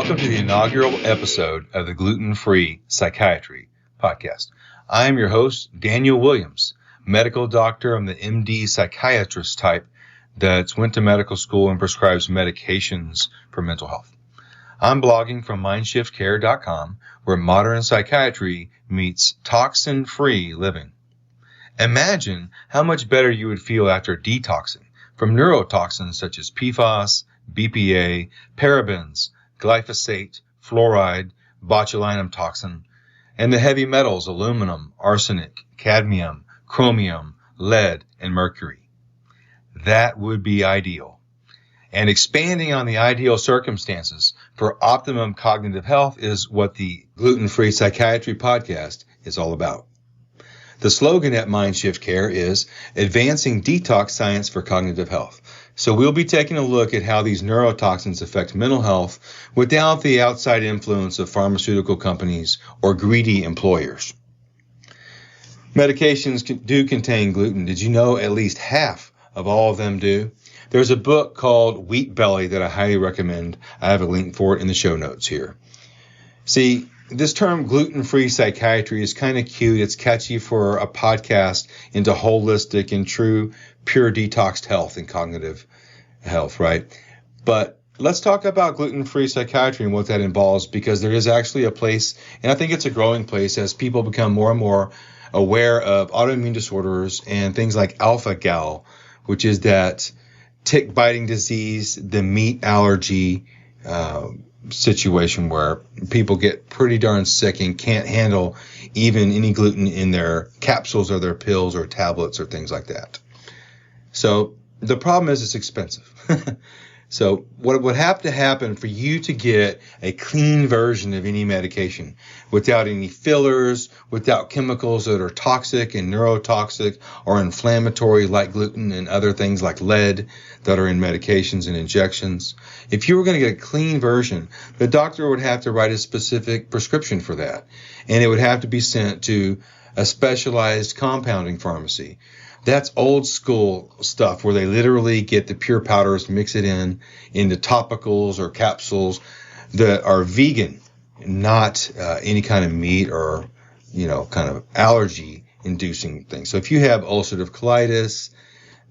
Welcome to the inaugural episode of the Gluten-Free Psychiatry Podcast. I am your host, Daniel Williams, medical doctor. I'm the MD psychiatrist type that's went to medical school and prescribes medications for mental health. I'm blogging from mindshiftcare.com, where modern psychiatry meets toxin-free living. Imagine how much better you would feel after detoxing from neurotoxins such as PFAS, BPA, Parabens, Glyphosate, Fluoride, Botulinum Toxin, and the heavy metals aluminum, arsenic, cadmium, chromium, lead, and mercury. That would be ideal. And expanding on the ideal circumstances for optimum cognitive health is what the Gluten-Free Psychiatry Podcast is all about. The slogan at Mindshift Care is advancing detox science for cognitive health. So we'll be taking a look at how these neurotoxins affect mental health without the outside influence of pharmaceutical companies or greedy employers. Medications do contain gluten. Did you know at least half of all of them do? There's a book called Wheat Belly that I highly recommend. I have a link for it in the show notes here. See, this term gluten-free psychiatry is kind of cute. It's catchy for a podcast into holistic and true, pure detoxed health and cognitive health, right? But let's talk about gluten-free psychiatry and what that involves, because there is actually a place, and I think it's a growing place as people become more and more aware of autoimmune disorders and things like alpha-gal, which is that tick-biting disease, the meat allergy situation where people get pretty darn sick and can't handle even any gluten in their capsules or their pills or tablets or things like that. So the problem is it's expensive. So what would have to happen for you to get a clean version of any medication without any fillers, without chemicals that are toxic and neurotoxic or inflammatory like gluten and other things like lead that are in medications and injections. If you were going to get a clean version, the doctor would have to write a specific prescription for that, and it would have to be sent to a specialized compounding pharmacy. That's old school stuff where they literally get the pure powders, mix it into topicals or capsules that are vegan, not any kind of meat or, kind of allergy inducing things. So if you have ulcerative colitis,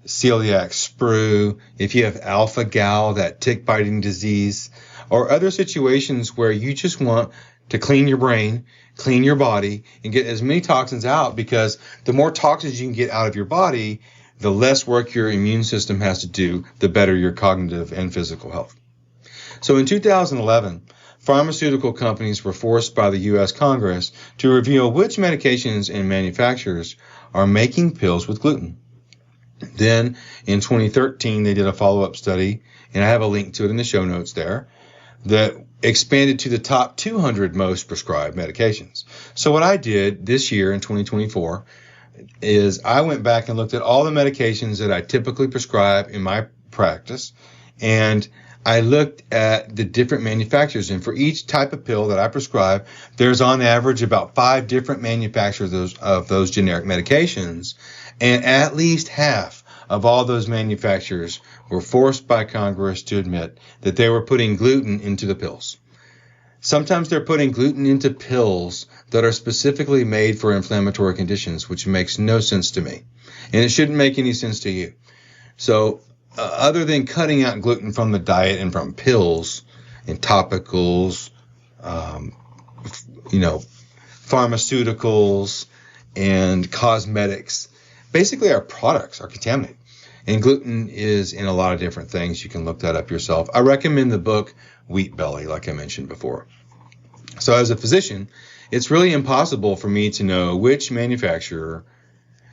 celiac sprue, if you have alpha-gal, that tick-biting disease, or other situations where you just want to clean your brain, clean your body, and get as many toxins out, because the more toxins you can get out of your body, the less work your immune system has to do, the better your cognitive and physical health. So in 2011, pharmaceutical companies were forced by the U.S. Congress to reveal which medications and manufacturers are making pills with gluten. Then in 2013, they did a follow-up study, and I have a link to it in the show notes there, that expanded to the top 200 most prescribed medications. So what I did this year in 2024 is I went back and looked at all the medications that I typically prescribe in my practice, and I looked at the different manufacturers. And for each type of pill that I prescribe, there's on average about 5 different manufacturers of those generic medications, and at least half of all those manufacturers were forced by Congress to admit that they were putting gluten into the pills. Sometimes they're putting gluten into pills that are specifically made for inflammatory conditions, which makes no sense to me. And it shouldn't make any sense to you. So other than cutting out gluten from the diet and from pills and topicals, pharmaceuticals and cosmetics, basically our products are contaminated. And gluten is in a lot of different things. You can look that up yourself. I recommend the book Wheat Belly, like I mentioned before. So as a physician, it's really impossible for me to know which manufacturer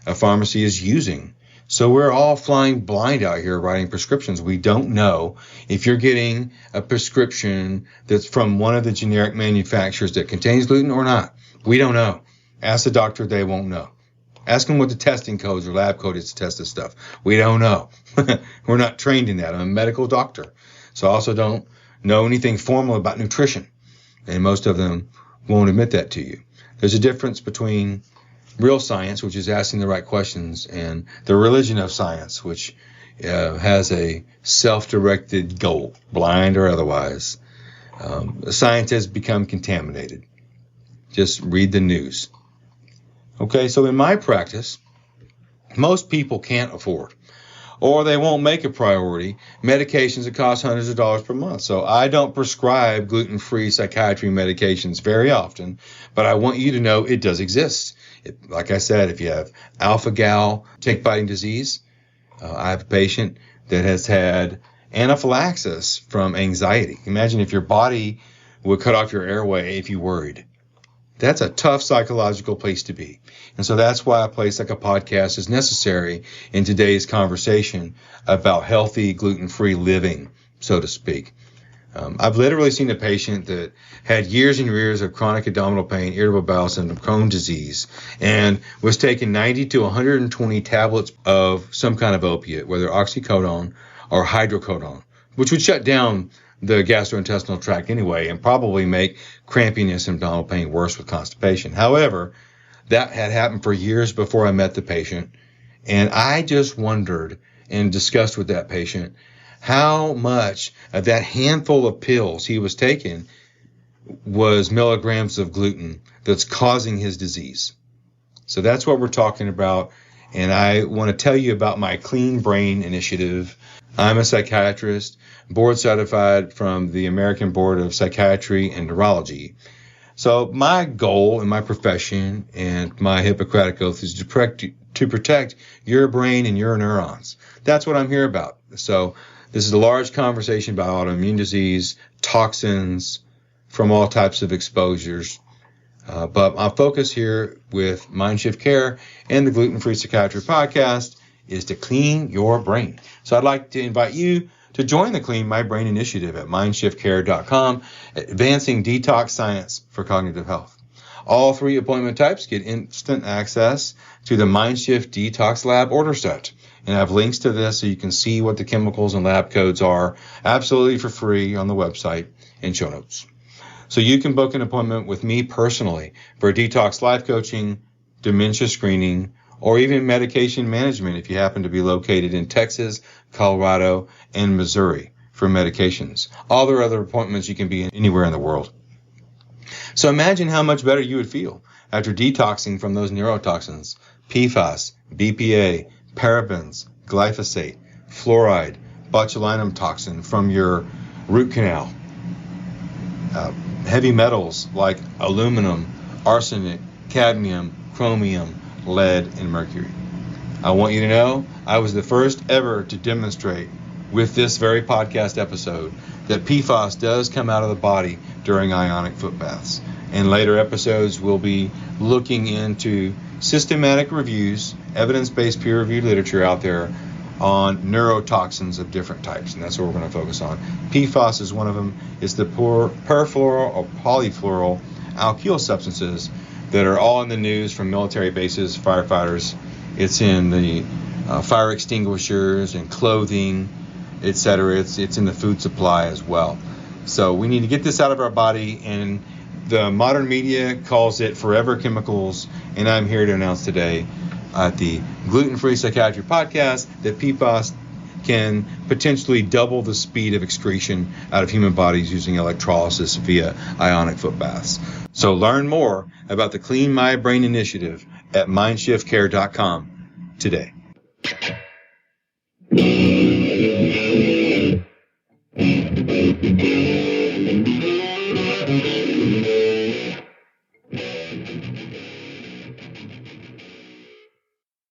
a pharmacy is using. So we're all flying blind out here writing prescriptions. We don't know if you're getting a prescription that's from one of the generic manufacturers that contains gluten or not. We don't know. Ask the doctor, they won't know. Ask them what the testing codes or lab code is to test this stuff. We don't know. We're not trained in that. I'm a medical doctor. So I also don't know anything formal about nutrition. And most of them won't admit that to you. There's a difference between real science, which is asking the right questions, and the religion of science, which has a self-directed goal, blind or otherwise, Science has become contaminated. Just read the news. Okay, so in my practice, most people can't afford, or they won't make a priority, medications that cost hundreds of dollars per month. So I don't prescribe gluten-free psychiatry medications very often, but I want you to know it does exist. Like I said, if you have alpha-gal tick-biting disease, I have a patient that has had anaphylaxis from anxiety. Imagine if your body would cut off your airway if you worried. That's a tough psychological place to be. And so that's why a place like a podcast is necessary in today's conversation about healthy, gluten-free living, so to speak. I've literally seen a patient that had years and years of chronic abdominal pain, irritable bowel syndrome, Crohn's disease, and was taking 90 to 120 tablets of some kind of opiate, whether oxycodone or hydrocodone, which would shut down the gastrointestinal tract anyway and probably make crampiness and abdominal pain worse with constipation. However, that had happened for years before I met the patient, and I just wondered and discussed with that patient how much of that handful of pills he was taking was milligrams of gluten that's causing his disease. So that's what we're talking about, and I want to tell you about my Clean Brain Initiative. I'm a psychiatrist, board certified from the American Board of Psychiatry and Neurology. So my goal in my profession and my Hippocratic Oath is to protect your brain and your neurons. That's what I'm here about. So this is a large conversation about autoimmune disease, toxins from all types of exposures. But my focus here with Mindshift Care and the Gluten-Free Psychiatry Podcast is to clean your brain. So I'd like to invite you to join the Clean My Brain Initiative at mindshiftcare.com, advancing detox science for cognitive health. All 3 appointment types get instant access to the Mindshift Detox Lab order set. And I have links to this so you can see what the chemicals and lab codes are absolutely for free on the website and show notes. So you can book an appointment with me personally for detox life coaching, dementia screening, or even medication management if you happen to be located in Texas, Colorado, and Missouri for medications. All the other appointments you can be in anywhere in the world. So imagine how much better you would feel after detoxing from those neurotoxins, PFAS, BPA, Parabens, Glyphosate, Fluoride, Botulinum Toxin from your root canal. Heavy metals like aluminum, arsenic, cadmium, chromium, lead, and mercury. I want you to know I was the first ever to demonstrate with this very podcast episode that PFAS does come out of the body during ionic foot baths. In later episodes, we'll be looking into systematic reviews, evidence-based peer-reviewed literature out there on neurotoxins of different types, and that's what we're going to focus on. PFAS is one of them. It's the perfluoral or polyfluoral alkyl substances that are all in the news from military bases, firefighters. It's in the fire extinguishers and clothing, etc. It's in the food supply as well. So we need to get this out of our body, and the modern media calls it forever chemicals, and I'm here to announce today at the Gluten-Free Psychiatry Podcast that PFAS can potentially double the speed of excretion out of human bodies using electrolysis via ionic foot baths. So learn more about the Clean My Brain Initiative at mindshiftcare.com today.